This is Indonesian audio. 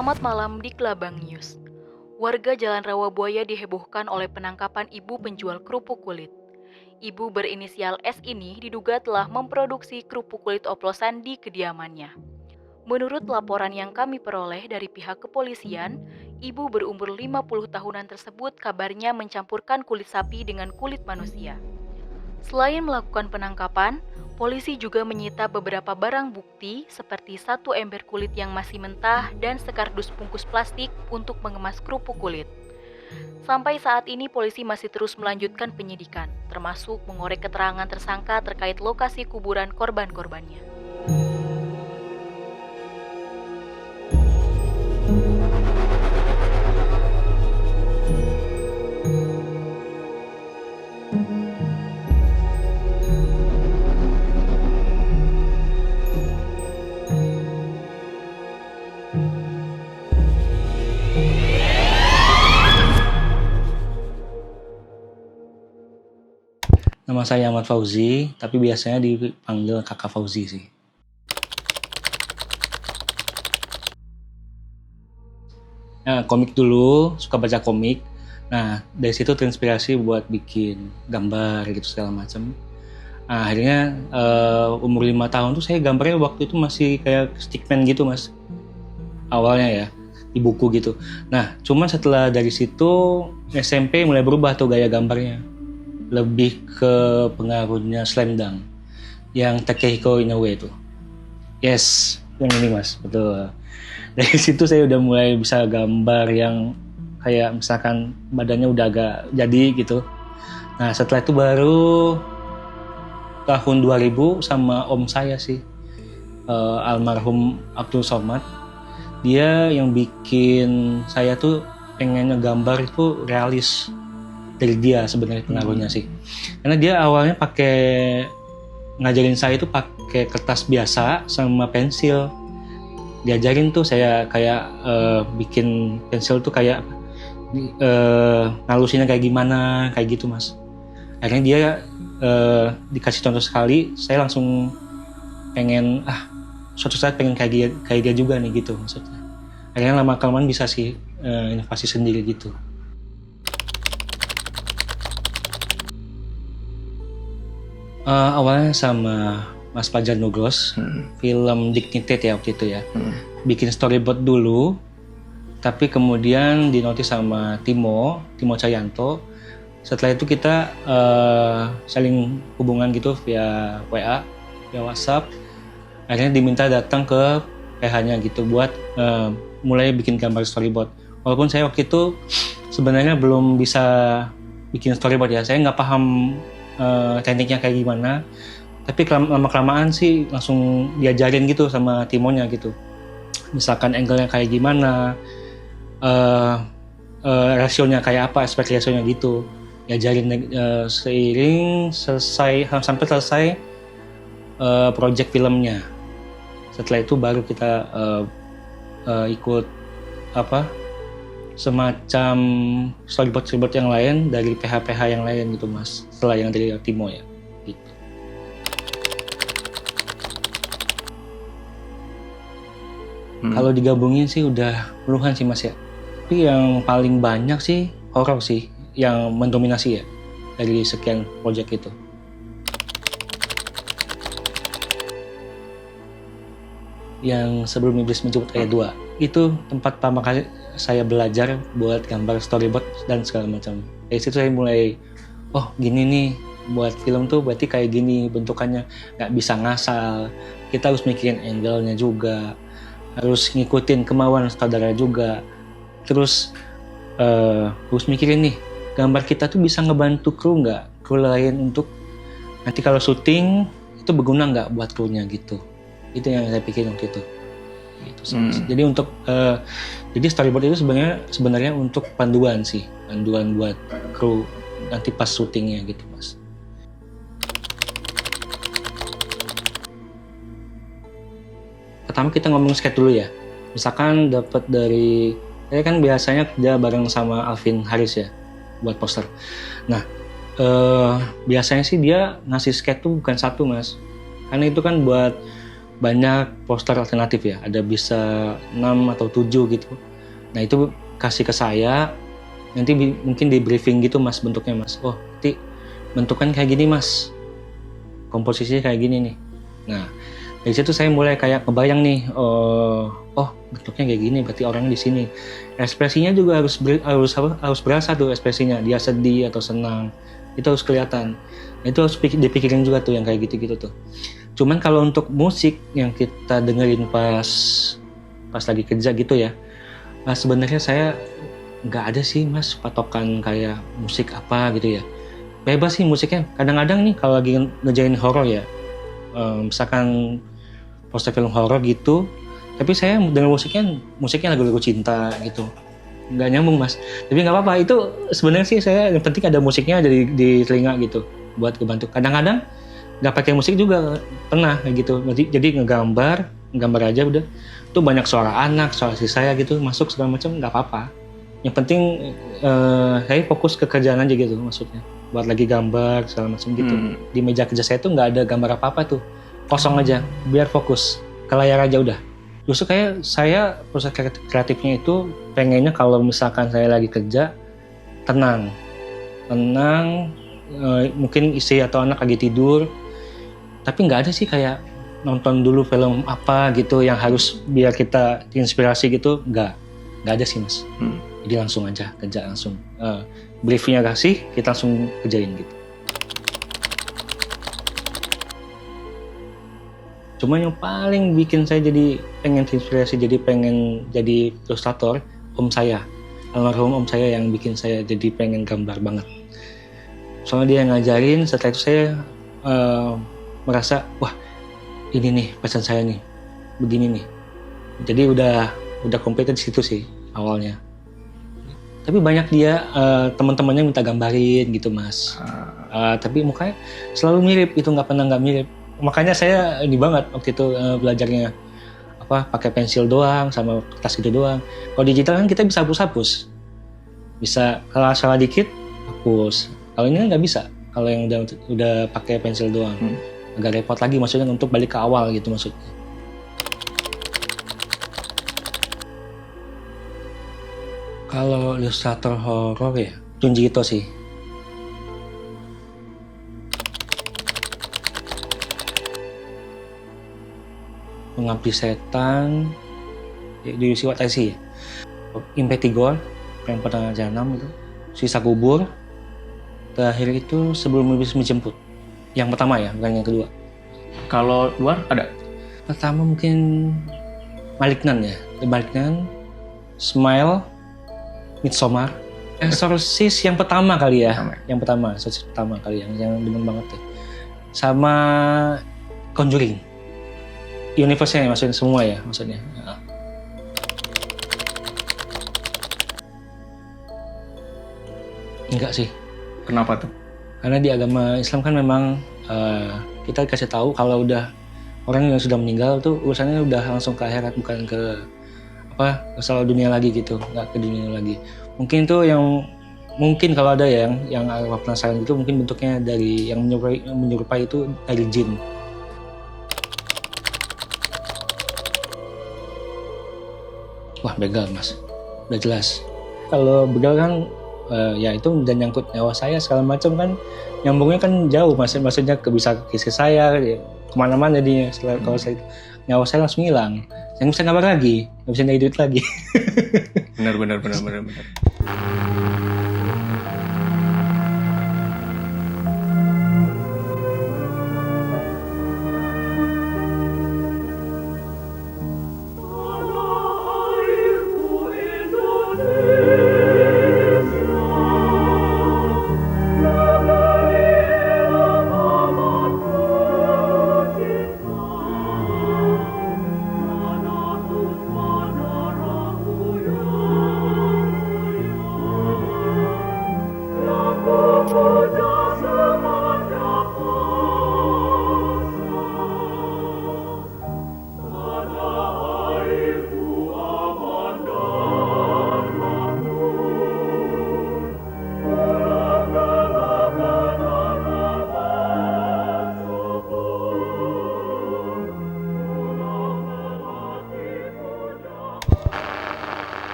Selamat malam di Kelabang News. Warga Jalan Rawabuaya dihebohkan oleh penangkapan ibu penjual kerupuk kulit. Ibu berinisial S ini diduga telah memproduksi kerupuk kulit oplosan di kediamannya. Menurut laporan yang kami peroleh dari pihak kepolisian, ibu berumur 50 tahunan tersebut kabarnya mencampurkan kulit sapi dengan kulit manusia. Selain melakukan penangkapan, polisi juga menyita beberapa barang bukti seperti satu ember kulit yang masih mentah dan sekardus bungkus plastik untuk mengemas kerupuk kulit. Sampai saat ini polisi masih terus melanjutkan penyidikan, termasuk mengorek keterangan tersangka terkait lokasi kuburan korban-korbannya. Nama saya Ahmad Fauzi, tapi biasanya dipanggil Kakak Fauzi sih. Nah, komik dulu, suka baca komik. Nah, dari situ terinspirasi buat bikin gambar gitu segala macam. Nah, akhirnya umur 5 tahun tuh saya gambarnya waktu itu masih kayak stickman gitu, Mas. Awalnya ya, di buku gitu. Nah, cuman setelah dari situ SMP mulai berubah tuh gaya gambarnya. Lebih ke pengaruhnya Slam Dunk yang Takehiko Inoue itu. Yes, yang ini Mas, betul. Dari situ saya udah mulai bisa gambar yang kayak misalkan badannya udah agak jadi gitu. Nah, setelah itu baru tahun 2000 sama om saya sih, almarhum Abdul Somad. Dia yang bikin saya tuh pengen ngegambar itu realis. Dari dia sebenarnya pengaruhnya sih, karena dia awalnya ngajarin saya itu pakai kertas biasa sama pensil. Diajarin tuh saya kayak bikin pensil tuh kayak ngalusinnya kayak gimana, kayak gitu Mas. Akhirnya dia dikasih contoh sekali, saya langsung pengen suatu saat pengen kayak dia juga nih gitu maksudnya. Akhirnya lama-kelamaan bisa sih inovasi sendiri gitu. Awalnya sama Mas Fajar Nugros, film Dignited ya waktu itu ya. Bikin storyboard dulu, tapi kemudian dinotis sama Timo Cahyanto. Setelah itu kita saling hubungan gitu via WA, via WhatsApp. Akhirnya diminta datang ke PH-nya gitu buat mulai bikin gambar storyboard. Walaupun saya waktu itu sebenarnya belum bisa bikin storyboard ya, saya nggak paham tekniknya kayak gimana, tapi lama-kelamaan sih langsung diajarin gitu sama Timonya gitu, misalkan angle-nya kayak gimana, rasionya kayak apa, aspek rasionya gitu, diajarin seiring sampai selesai project filmnya. Setelah itu baru kita ikut semacam storyboard yang lain dari PH yang lain gitu Mas, setelah yang dari Timo ya gitu. Kalau digabungin sih udah puluhan sih Mas ya, tapi yang paling banyak sih horor sih yang mendominasi ya dari sekian project itu. Yang Sebelum Iblis Menjemput Ayat 2 itu tempat pertama kali saya belajar buat gambar storyboard dan segala macam. Dari situ saya mulai, oh gini nih, buat film tuh berarti kayak gini bentukannya, nggak bisa ngasal. Kita harus mikirin angle-nya juga, harus ngikutin kemauan sutradara juga. Terus harus mikirin nih, gambar kita tuh bisa ngebantu kru lain untuk nanti kalau syuting itu berguna nggak buat krunya gitu. Itu yang saya pikirin waktu itu. Gitu. Jadi jadi storyboard itu sebenarnya untuk panduan buat kru nanti pas syutingnya gitu Mas. Pertama kita ngomong sketch dulu ya. Misalkan dapat dari, saya kan biasanya kerja bareng sama Alvin Haris ya buat poster. Nah biasanya sih dia ngasih sketch tuh bukan satu Mas, karena itu kan buat banyak poster alternatif ya, ada bisa 6 atau 7 gitu. Nah itu kasih ke saya, nanti mungkin di briefing gitu mas bentuknya mas. Oh nanti bentuknya kayak gini mas, komposisinya kayak gini nih. Nah dari situ saya mulai kayak kebayang nih, oh bentuknya kayak gini, berarti orangnya di sini. Ekspresinya juga harus berasa tuh ekspresinya, dia sedih atau senang, itu harus kelihatan. Nah, itu harus dipikirin juga tuh yang kayak gitu-gitu tuh. Cuman kalau untuk musik yang kita dengerin pas lagi kerja gitu ya, sebenarnya saya nggak ada sih mas patokan kayak musik apa gitu ya. Bebas sih musiknya. Kadang-kadang nih kalau lagi ngerjain horor ya, misalkan poster film horor gitu, tapi saya denger musiknya lagu-lagu cinta gitu, nggak nyambung mas. Tapi nggak apa-apa, itu sebenarnya sih saya yang penting ada musiknya ada di telinga gitu buat kebantu. Kadang-kadang nggak pakai musik juga pernah kayak gitu, jadi ngegambar aja udah, tuh banyak suara anak, suara si saya gitu masuk segala macam, nggak apa-apa. Yang penting saya fokus ke kerjaan aja gitu maksudnya, buat lagi gambar segala macam gitu. Di meja kerja saya tuh nggak ada gambar apa-apa tuh, kosong aja, biar fokus ke layar aja udah. Justru kayak saya proses kreatifnya itu pengennya kalau misalkan saya lagi kerja tenang, mungkin istri atau anak lagi tidur, tapi nggak ada sih kayak nonton dulu film apa gitu yang harus biar kita inspirasi gitu, nggak ada sih mas. Jadi langsung aja kerja, langsung briefnya kasih, kita langsung kerjain gitu. Cuma yang paling bikin saya jadi pengen terinspirasi, jadi pengen jadi ilustrator, om saya, almarhum om saya yang bikin saya jadi pengen gambar banget. Soalnya dia yang ngajarin, setelah itu saya merasa, wah ini nih passion saya nih, begini nih. Jadi udah kompeten di situ sih awalnya. Tapi banyak dia teman-temannya minta gambarin gitu mas. Tapi mukanya selalu mirip, itu nggak mirip. Makanya saya ini banget waktu itu belajarnya pakai pensil doang sama kertas gitu doang. Kalau digital kan kita bisa hapus, bisa kalau salah dikit hapus. Kalau ini kan nggak bisa, kalau yang udah pakai pensil doang. Agak repot lagi maksudnya untuk balik ke awal gitu maksudnya. Kalau ilustrator horor ya Junji Ito sih. Mengabdi Setan di Siwat IC ya. Impetigor yang pernah jahanam itu, Sisa Kubur, terakhir itu Sebelum Iblis Menjemput. Yang pertama ya, bukan yang kedua. Kalau luar ada? Pertama mungkin Malignant ya, The Malignant, Smile, Midsommar, Exorcist yang pertama kali ya, Exorcist pertama kali yang demen banget ya. Sama Conjuring. Universe-nya maksudnya semua ya maksudnya. Enggak sih. Kenapa tuh? Karena di agama Islam kan memang kita kasih tahu kalau udah orang yang sudah meninggal tuh urusannya udah langsung ke akhirat, bukan ke soal dunia lagi gitu, nggak ke dunia lagi. Mungkin itu yang mungkin kalau ada yang penasaran itu mungkin bentuknya dari yang menyerupai itu dari jin. Wah begal mas, udah jelas. Kalau begal kan ya itu udah nyangkut nyawa saya segala macam kan, nyambungnya kan jauh mas, maksudnya bisa ke istri saya ya, kemana-mana jadinya. Setelah kalau saya nyawa saya langsung hilang, saya nggak bisa ngabar lagi, nggak bisa nyari duit lagi. Benar.